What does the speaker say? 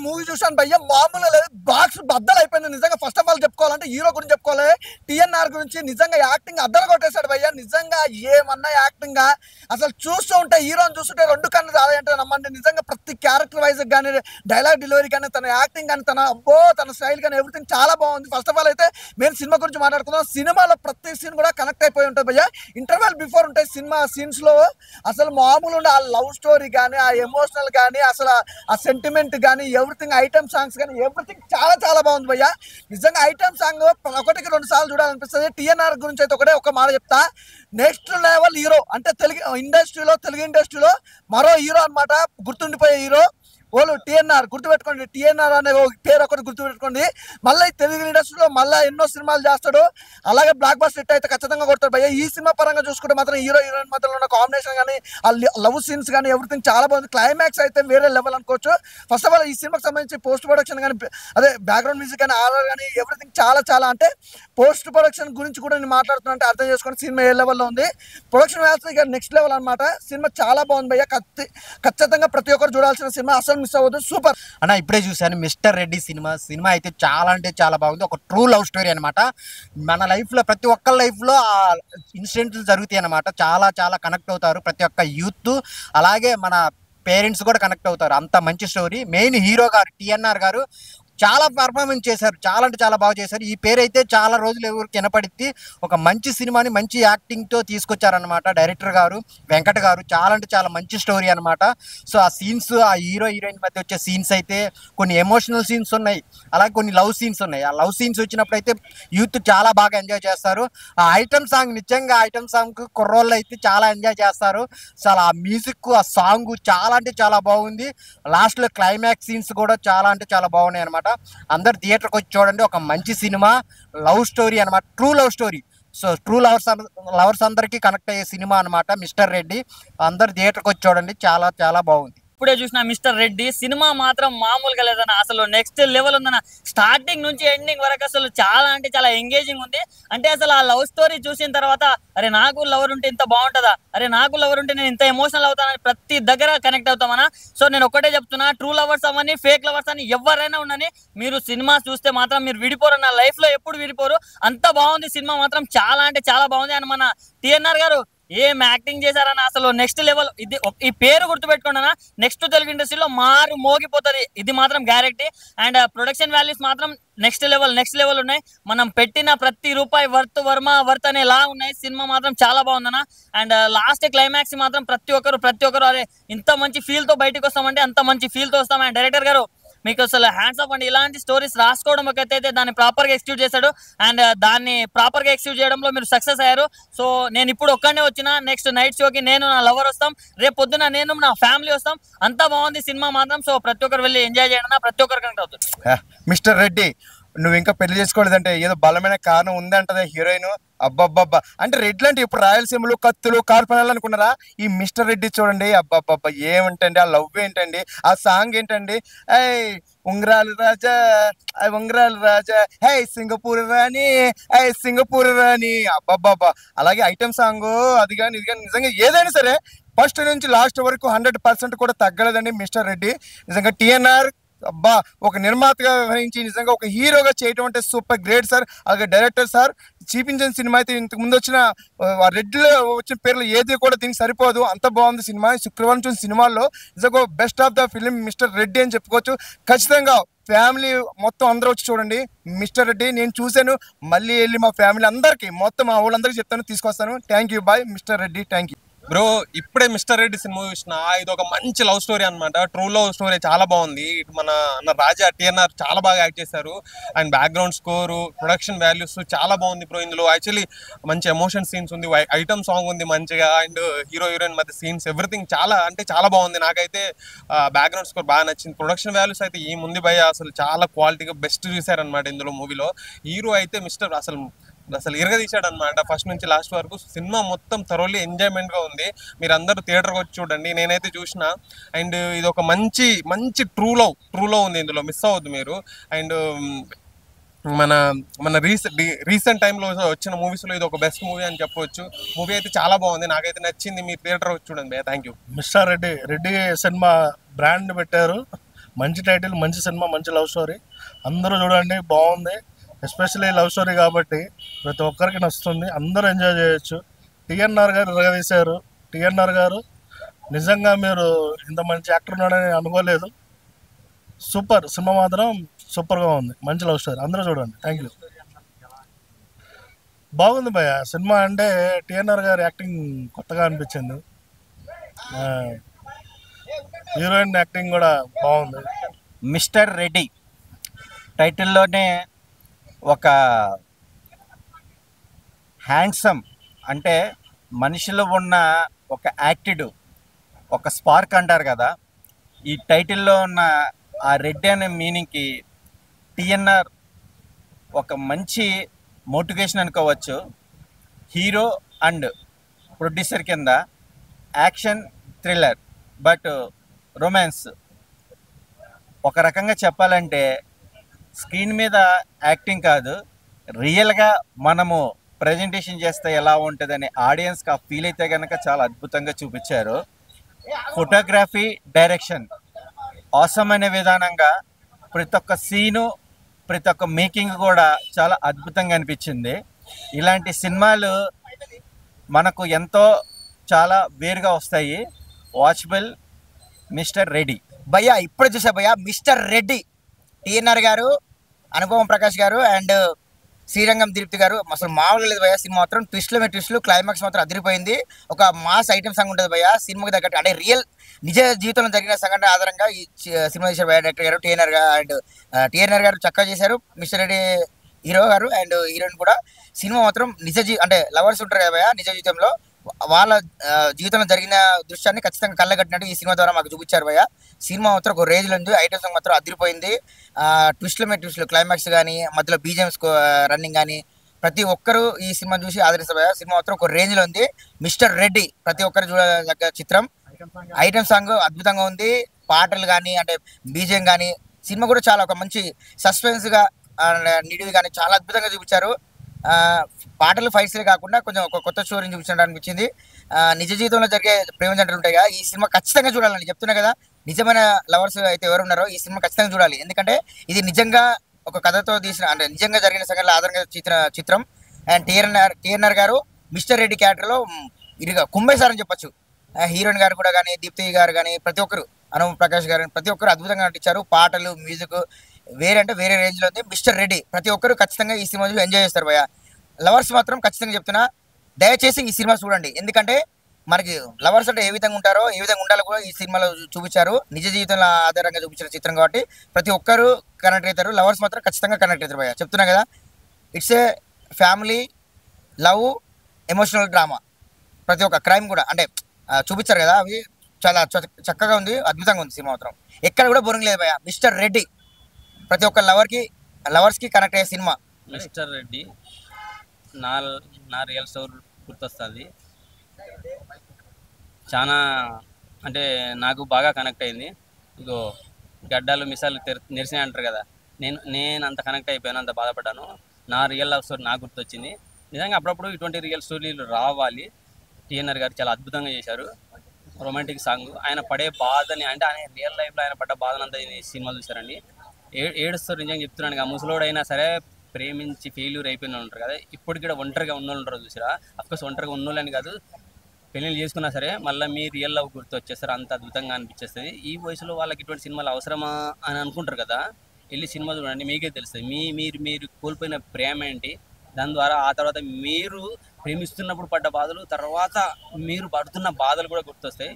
Movie చూసాను భయ్య, మామూలుగా లేదు, బాక్స్ బద్దలు అయిపోయింది నిజంగా. ఫస్ట్ ఆఫ్ ఆల్ చెప్పుకోవాలంటే హీరో గురించి చెప్పుకోవాలి. టీఎన్ఆర్ గురించి నిజంగా యాక్టింగ్ అద్దరు కొట్టేశాడు భయ్య. నిజంగా ఏమన్నా యాక్టింగ్ అసలు చూస్తూ ఉంటే, హీరోని చూస్తుంటే రెండు కన్ను రాదంటే నమ్మండి. నిజంగా ప్రతి క్యారెక్టర్ వైజ్ కానీ, డైలాగ్ డెలివరీ కానీ, తన యాక్టింగ్ కానీ, తన స్టైల్ కానీ ఎవ్రీథింగ్ చాలా బాగుంది. ఫస్ట్ ఆఫ్ ఆల్ అయితే మేము సినిమా గురించి మాట్లాడుకుందాం. సినిమాలో ప్రతి సీన్ కూడా కనెక్ట్ అయిపోయి ఉంటుంది భయ్య. ఇంటర్వెల్ బిఫోర్ ఉంటాయి సినిమా సీన్స్ లో, అసలు మామూలు ఉండే ఆ లవ్ స్టోరీ కానీ, ఆ ఎమోషనల్ కానీ, అసలు ఆ సెంటిమెంట్ కానీ, ఎవ్రీథింగ్ ఐటమ్ సాంగ్స్ కానీ ఎవ్రీథింగ్ చాలా చాలా బాగుంది భయ్య. నిజంగా ఐటమ్ సాంగ్ ఒకటికి రెండు సార్లు చూడాలనిపిస్తుంది. టీఎన్ఆర్ గురించి అయితే ఒక మాట చెప్తా, నెక్స్ట్ లెవెల్ హీరో అంటే తెలుగు ఇండస్ట్రీలో మరో హీరో అన్నమాట, గుర్తుండిపోయే హీరో ఓలు టీఎన్ఆర్. గుర్తుపెట్టుకోండి, టీఎన్ఆర్ అనే పేరు ఒకటి గుర్తుపెట్టుకోండి. మళ్ళీ తెలుగు ఇండస్ట్రీలో మళ్ళీ ఎన్నో సినిమాలు చేస్తాడు. అలాగే బ్లాక్ బస్టర్ హిట్ అయితే ఖచ్చితంగా కొడతాడు భయ్య. ఈ సినిమా పరంగా చూసుకుంటే మాత్రం హీరో హీరోయిన్ మధ్యలో ఉన్న కాంబినేషన్ కానీ, ఆ లవ్ సీన్స్ కానీ ఎవ్రీథింగ్ చాలా బాగుంది. క్లైమాక్స్ అయితే వేరే లెవెల్ అనుకోవచ్చు. ఫస్ట్ ఆఫ్ ఆల్ ఈ సినిమాకి సంబంధించి పోస్ట్ ప్రొడక్షన్ కానీ, అదే బ్యాక్గ్రౌండ్ మ్యూజిక్ కానీ, ఆర్ఆర్ కానీ ఎవ్రీథింగ్ చాలా చాలా అంటే పోస్ట్ ప్రొడక్షన్ గురించి కూడా నేను మాట్లాడుతున్నా అంటే అర్థం చేసుకోండి సినిమా ఏ లెవెల్లో ఉంది. ప్రొడక్షన్ వ్యాల్స్ ఇక నెక్స్ట్ లెవెల్ అనమాట. సినిమా చాలా బాగుంది భయ్య. ఖచ్చితంగా ప్రతి ఒక్కరు చూడాల్సిన సినిమా, అసలు మిస్ అవ్వదు. సూపర్ అన్న. ఇప్పుడే చూశాను మిస్టర్ రెడ్డి సినిమా అయితే చాలా అంటే చాలా బాగుంది. ఒక ట్రూ లవ్ స్టోరీ అనమాట. మన లైఫ్ లో ప్రతి ఒక్కరి లైఫ్ లో ఆ ఇన్సిడెంట్లు జరుగుతాయి అనమాట. చాలా చాలా కనెక్ట్ అవుతారు ప్రతి ఒక్క యూత్, అలాగే మన పేరెంట్స్ కూడా కనెక్ట్ అవుతారు. అంత మంచి స్టోరీ. మెయిన్ హీరో గారు టీఎన్ఆర్ గారు చాలా పర్ఫార్మెన్స్ చేశారు, చాలా అంటే చాలా బాగా చేశారు. ఈ పేరు అయితే చాలా రోజులు ఎవరికి వినపడిద్ది. ఒక మంచి సినిమాని మంచి యాక్టింగ్తో తీసుకొచ్చారనమాట డైరెక్టర్ గారు, వెంకట్ గారు. చాలా అంటే చాలా మంచి స్టోరీ అనమాట. సో ఆ సీన్స్, ఆ హీరో హీరోయిన్ మధ్య వచ్చే సీన్స్ అయితే కొన్ని ఎమోషనల్ సీన్స్ ఉన్నాయి, అలాగే కొన్ని లవ్ సీన్స్ ఉన్నాయి. ఆ లవ్ సీన్స్ వచ్చినప్పుడు అయితే యూత్ చాలా బాగా ఎంజాయ్ చేస్తారు. ఆ ఐటమ్ సాంగ్, నిజంగా ఐటమ్ సాంగ్ కుర్రోళ్ళు అయితే చాలా ఎంజాయ్ చేస్తారు. చాలా ఆ మ్యూజిక్, ఆ సాంగ్ చాలా అంటే చాలా బాగుంది. లాస్ట్లో క్లైమాక్స్ సీన్స్ కూడా చాలా అంటే చాలా బాగున్నాయి అనమాట. అందరు థియేటర్కి వచ్చి చూడండి. ఒక మంచి సినిమా, లవ్ స్టోరీ అనమాట, true love story. So true lovers అందరికీ కనెక్ట్ అయ్యే సినిమా అనమాట మిస్టర్ రెడ్డి. అందరు థియేటర్కి వచ్చి చూడండి, చాలా చాలా బాగుంది. ఇప్పుడే చూసిన మిస్టర్ రెడ్డి సినిమా మాత్రం మామూలుగా లేదన్న, అసలు నెక్స్ట్ లెవెల్ ఉందన్న. స్టార్టింగ్ నుంచి ఎండింగ్ వరకు అసలు చాలా అంటే చాలా ఎంగేజింగ్ ఉంది. అంటే అసలు ఆ లవ్ స్టోరీ చూసిన తర్వాత అరే నాకు లవర్ ఉంటే ఇంత బాగుంటుందా, అరే నాకు లవర్ ఉంటే నేను ఇంత ఎమోషనల్ అవుతానని ప్రతి దగ్గర కనెక్ట్ అవుతామన్నా. సో నేను ఒకటే చెప్తున్నా, ట్రూ లవర్స్ అవని ఫేక్ లవర్స్ అని ఎవరైనా ఉండని, మీరు సినిమా చూస్తే మాత్రం మీరు విడిపోరు, నా లైఫ్ లో ఎప్పుడు విడిపోరు. అంత బాగుంది సినిమా మాత్రం, చాలా అంటే చాలా బాగుంది. అండ్ మన టీఎన్ఆర్ గారు ఏం యాక్టింగ్ చేశారన్న, అసలు నెక్స్ట్ లెవెల్. ఇది ఈ పేరు గుర్తుపెట్టుకోండి అన్న, నెక్స్ట్ తెలుగు ఇండస్ట్రీలో మారు మోగిపోతుంది, ఇది మాత్రం గ్యారెంటీ. అండ్ ప్రొడక్షన్ వాల్యూస్ మాత్రం నెక్స్ట్ లెవెల్ ఉన్నాయి. మనం పెట్టిన ప్రతి రూపాయి వర్త్ అనేలా ఉన్నాయి. సినిమా మాత్రం చాలా బాగుందన్న. అండ్ లాస్ట్ క్లైమాక్స్ మాత్రం ప్రతి ఒక్కరు అరే ఇంత మంచి ఫీల్ తో బయటకు వస్తామంటే అంత మంచి ఫీల్ తో వస్తాం. అండ్ డైరెక్టర్ గారు మీకు అసలు హ్యాండ్స్ ఆఫ్ అండి. ఇలాంటి స్టోరీస్ రాసుకోవడం ఒకటైతే దాన్ని ప్రాపర్ గా ఎక్స్క్యూట్ చేశాడు, అండ్ దాన్ని ప్రాపర్ గా ఎక్స్క్యూట్ చేయడంలో మీరు సక్సెస్ అయ్యారు. సో నేను ఇప్పుడు ఒక్కనే వచ్చిన, నెక్స్ట్ నైట్ షోకి నేను నా లవర్ వస్తాం, రేపు పొద్దున నేను నా ఫ్యామిలీ వస్తాం. అంతా బాగుంది సినిమా మాత్రం. సో ప్రతి ఒక్కరు వెళ్ళి ఎంజాయ్ చేయడం, ప్రతి ఒక్కరు కనెక్ట్ అవుతుంది. మిస్టర్ రెడ్డి, నువ్వు ఇంకా పెళ్లి చేసుకోలేదంటే ఏదో బలమైన కారణం ఉందంటదే హీరోయిన్. అబ్బబ్బబ్బా, అంటే రెడ్లు అంటే ఇప్పుడు రాయలసీమలు కత్తులు కార్పణాలు అనుకున్నారా? ఈ మిస్టర్ రెడ్డి చూడండి, అబ్బబ్బబ్బా ఏమిటండి ఆ లవ్ ఏంటండి, ఆ సాంగ్ ఏంటండి, ఉంగరాలు రాజా ఉంగరాలు రాజా, హే సింగపూర్ రాణి అబ్బబ్బబ్బా. అలాగే ఐటమ్ సాంగ్ అది కానీ ఇది కానీ నిజంగా ఏదైనా సరే ఫస్ట్ నుంచి లాస్ట్ వరకు 100% కూడా తగ్గలేదండి మిస్టర్ రెడ్డి. నిజంగా టీఎన్ఆర్ అబ్బా ఒక నిర్మాతగా వ్యవహరించి నిజంగా ఒక హీరోగా చేయటం అంటే సూపర్ గ్రేట్ సార్. అలాగే డైరెక్టర్ సార్ చూపించిన సినిమా అయితే ఇంతకు ముందు వచ్చిన రెడ్లో వచ్చిన పేర్లు ఏది కూడా దీనికి సరిపోదు, అంత బాగుంది సినిమా. శుక్రవారం చూసిన సినిమాల్లో నిజంగా best of the film mister Reddy అని చెప్పుకోవచ్చు. ఖచ్చితంగా ఫ్యామిలీ మొత్తం అందరూ వచ్చి చూడండి మిస్టర్ రెడ్డి. నేను చూశాను, మళ్ళీ వెళ్ళి మా ఫ్యామిలీ అందరికీ మొత్తం మా వాళ్ళందరికీ చెప్తాను, తీసుకొస్తాను. Thank you, bye Mister Reddy, thank you. Bro ఇప్పుడే మిస్టర్ రెడ్డి సినిమా చూసిన, ఇది ఒక మంచి లవ్ స్టోరీ అనమాట, ట్రూ లవ్ స్టోరీ, చాలా బాగుంది. మన రాజా టీఎన్ఆర్ చాలా బాగా యాక్ట్ చేశారు. And background score, production values చాలా బాగుంది బ్రో. ఇందులో యాక్చువల్లీ మంచి ఎమోషన్ సీన్స్ ఉంది, ఐటమ్ సాంగ్ ఉంది మంచిగా, అండ్ హీరో హీరోయిన్ మధ్య సీన్స్ ఎవ్రీథింగ్ చాలా అంటే చాలా బాగుంది. నాకైతే బ్యాక్గ్రౌండ్ స్కోర్ బాగా నచ్చింది. ప్రొడక్షన్ వాల్యూస్ అయితే ఈ ముందు భయ అసలు చాలా క్వాలిటీగా బెస్ట్ చూసారనమాట ఇందులో మూవీలో. హీరో అయితే మిస్టర్ అసలు ఇరగదీశాడు అనమాట ఫస్ట్ నుంచి లాస్ట్ వరకు. సినిమా మొత్తం థరోలీ ఎంజాయ్మెంట్ గా ఉంది. మీరు అందరూ థియేటర్కి వచ్చి చూడండి, నేనైతే చూసిన. అండ్ ఇది ఒక మంచి ట్రూ లవ్ ఉంది ఇందులో, మిస్ అవ్వద్దు మీరు. అండ్ మన రీసెంట్ టైంలో వచ్చిన మూవీస్లో ఇది ఒక బెస్ట్ మూవీ అని చెప్పవచ్చు. మూవీ అయితే చాలా బాగుంది, నాకైతే నచ్చింది. మీరు థియేటర్ వచ్చి చూడండి. Thank you. Mister Reddy cinema brand పెట్టారు, మంచి టైటిల్, మంచి సినిమా, మంచి లవ్ స్టోరీ. అందరూ చూడండి, బాగుంది. ఎస్పెషల్లీ లవ్ స్టోరీ కాబట్టి ప్రతి ఒక్కరికి నచ్చుతుంది, అందరూ ఎంజాయ్ చేయొచ్చు. టీఎన్ఆర్ గారు రగదీశారు. టీఎన్ఆర్ గారు నిజంగా మీరు ఇంత మంచి యాక్టర్ ఉన్నాడని అనుకోలేదు. సూపర్ సినిమా, మాత్రం సూపర్గా ఉంది. మంచి లవ్ స్టోరీ, అందరూ చూడండి. Thank you. బాగుంది భయ్య సినిమా. అంటే టీఎన్ఆర్ గారి యాక్టింగ్ కొత్తగా అనిపించింది. హీరోయిన్ యాక్టింగ్ కూడా బాగుంది. మిస్టర్ రెడ్డి టైటిల్లోనే ఒక హ్యాండ్సమ్, అంటే మనిషిలో ఉన్న ఒక యాక్టివ్, ఒక స్పార్క్ అంటారు కదా, ఈ టైటిల్లో ఉన్న ఆ రెడ్డి అనే మీనింగ్కి టిఎన్ఆర్ ఒక మంచి మోటివేషన్ అనుకోవచ్చు. హీరో అండ్ ప్రొడ్యూసర్ కింద యాక్షన్ థ్రిల్లర్ బట్ రొమాన్స్. ఒక రకంగా చెప్పాలంటే స్క్రీన్ మీద యాక్టింగ్ కాదు, రియల్గా మనము ప్రజెంటేషన్ చేస్తే ఎలా ఉంటుందని ఆడియన్స్కి ఆ ఫీల్ అయితే కనుక చాలా అద్భుతంగా చూపించారు. ఫోటోగ్రఫీ, డైరెక్షన్ ఆసమ్ అనే విధానంగా ప్రతి ఒక్క సీను, ప్రతి ఒక్క మేకింగ్ కూడా చాలా అద్భుతంగా అనిపించింది. ఇలాంటి సినిమాలు మనకు ఎంతో చాలా వేరుగా వస్తాయి. Watchable mister Reddy. భయ్యా ఇప్పుడే చూసా భయ్యా, మిస్టర్ రెడ్డి. టీఎన్ఆర్ గారు, అనుపమ ప్రకాష్ గారు అండ్ శ్రీరంగం దీప్తి గారు అసలు మామూలుగా లేదు భయ్యా. సినిమా మాత్రం ట్విస్ట్లు మీద ట్విస్ట్లు, క్లైమాక్స్ మాత్రం అదిరిపోయింది. ఒక మాస్ ఐటమ్ సాంగ్ ఉంటుంది భయ్యా సినిమాకి తగ్గట్టు. అంటే రియల్ నిజ జీవితంలో జరిగిన సంఘటన ఆధారంగా ఈ సినిమా చేశారు భయ్యా డైరెక్టర్ గారు. టీఎన్ఆర్ గారు చక్కగా చేశారు. మిస్టర్ రెడ్డి హీరో గారు అండ్ హీరోయిన్ కూడా. సినిమా మాత్రం అంటే లవర్స్ ఉంటారు కదా భయ్యా, నిజ జీవితంలో వాళ్ళ జీవితంలో జరిగిన దృశ్యాన్ని ఖచ్చితంగా కళ్ళగట్టినట్టు ఈ సినిమా ద్వారా మాకు చూపించారు భయ్య. సినిమా మాత్రం ఒక రేంజ్లో ఉంది. ఐటమ్ సాంగ్ మాత్రం అదిరిపోయింది. ట్విస్ట్ల మీద ట్విస్ట్లు, క్లైమాక్స్ కానీ, మధ్యలో బీజిఎమ్స్ రన్నింగ్ కానీ ప్రతి ఒక్కరు ఈ సినిమా చూసి ఆదరిస్తారు భయ్య. సినిమా మాత్రం ఒక రేంజ్లో ఉంది. మిస్టర్ రెడ్డి ప్రతి ఒక్కరు చూడదగ్గ చిత్రం. ఐటమ్ సాంగ్ అద్భుతంగా ఉంది. పాటలు కానీ, అంటే బీజిఎం కానీ, సినిమా కూడా చాలా ఒక మంచి సస్పెన్స్గా నిడివి కానీ చాలా అద్భుతంగా చూపించారు. పాటలు, ఫైట్స్లే కాకుండా కొంచెం ఒక కొత్త స్టోరీని చూపించడం అనిపించింది. నిజ జీవితంలో జరిగే ప్రేమ జంటలు ఉంటాయి కదా, ఈ సినిమా ఖచ్చితంగా చూడాలని చెప్తున్నా కదా. నిజమైన లవర్స్ అయితే ఎవరు ఉన్నారో ఈ సినిమా ఖచ్చితంగా చూడాలి. ఎందుకంటే ఇది నిజంగా ఒక కథతో తీసిన, అంటే నిజంగా జరిగిన సంఘటనల ఆధారంగా చిత్రం. అండ్ టీఎన్ఆర్ గారు మిస్టర్ రెడ్డి క్యారెక్టర్లో ఇదిగా కుమ్మేశారని చెప్పొచ్చు. హీరోయిన్ గారు కూడా కానీ, దీప్తి గారు కానీ, ప్రతి ఒక్కరు, అనుపమ ప్రకాష్ గారు ప్రతి ఒక్కరు అద్భుతంగా నటించారు. పాటలు, మ్యూజిక్ వేరే రేంజ్లో ఉంది. మిస్టర్ రెడ్డి ప్రతి ఒక్కరు ఖచ్చితంగా ఈ సినిమా ఎంజాయ్ చేస్తారు భయ్య. లవర్స్ మాత్రం ఖచ్చితంగా చెప్తున్నా, దయచేసి ఈ సినిమా చూడండి. ఎందుకంటే మనకి లవర్స్ అంటే ఏ విధంగా ఉంటారో, ఏ విధంగా ఉండాలో కూడా ఈ సినిమాలో చూపించారు. నిజ జీవితంలో ఆధారంగా చూపించిన చిత్రం కాబట్టి ప్రతి ఒక్కరు కనెక్ట్ అవుతారు. లవర్స్ మాత్రం ఖచ్చితంగా కనెక్ట్ అవుతారు భయ్య. చెప్తున్నా కదా, it's a family love emotional drama. ప్రతి ఒక్క క్రైమ్ కూడా అంటే చూపించారు కదా, అవి చాలా చక్కగా ఉంది, అద్భుతంగా ఉంది. సినిమా మాత్రం ఎక్కడ కూడా బోరింగ్ లేదు భయ్య. మిస్టర్ రెడ్డి ప్రతి ఒక్క లవర్స్కి కనెక్ట్ అయ్యే సినిమా. మిస్టర్ రెడ్డి నా రియల్ స్టోరీ గుర్తొస్తుంది. చాలా అంటే నాకు బాగా కనెక్ట్ అయింది. ఇగో గడ్డాలు మిసాలు నెరిసినాయి అంటారు కదా, నేను అంత కనెక్ట్ అయిపోయాను, అంత బాధపడ్డాను. నా రియల్ లవ్ స్టోరీ నాకు గుర్తొచ్చింది. నిజంగా అప్పుడప్పుడు ఇటువంటి రియల్ స్టోరీలు రావాలి. టీఎన్ఆర్ గారు చాలా అద్భుతంగా చేశారు. రొమాంటిక్ సాంగ్, ఆయన పడే బాధని, అంటే ఆయన రియల్ లైఫ్లో ఆయన పడ్డ బాధనంతా ఈ సినిమాలు చూశారండి. ఏడుస్తారు. నిజంగా చెప్తున్నాను కదా, ముసలోడైనా సరే ప్రేమించి ఫెయిల్యూర్ అయిపోయిన వాళ్ళు ఉంటారు కదా, ఇప్పటికి కూడా ఒంటరిగా ఉన్నోళ్ళు ఉంటారు చూసారా. అఫ్కోర్స్ ఒంటరిగా ఉన్నోళ్ళని కాదు, పెళ్ళిళ్ళు చేసుకున్నా సరే మళ్ళీ మీ రియల్ లవ్ గుర్తు వచ్చేస్తారు. అంత అద్భుతంగా అనిపించేస్తుంది. ఈ వయసులో వాళ్ళకి ఇటువంటి సినిమాలు అవసరమా అని అనుకుంటారు కదా, వెళ్ళి సినిమా చూడండి, మీకే తెలుస్తుంది. మీరు కోల్పోయిన ప్రేమ ఏంటి, దాని ద్వారా ఆ తర్వాత మీరు ప్రేమిస్తున్నప్పుడు పడ్డ బాధలు, తర్వాత మీరు పడుతున్న బాధలు కూడా గుర్తొస్తాయి.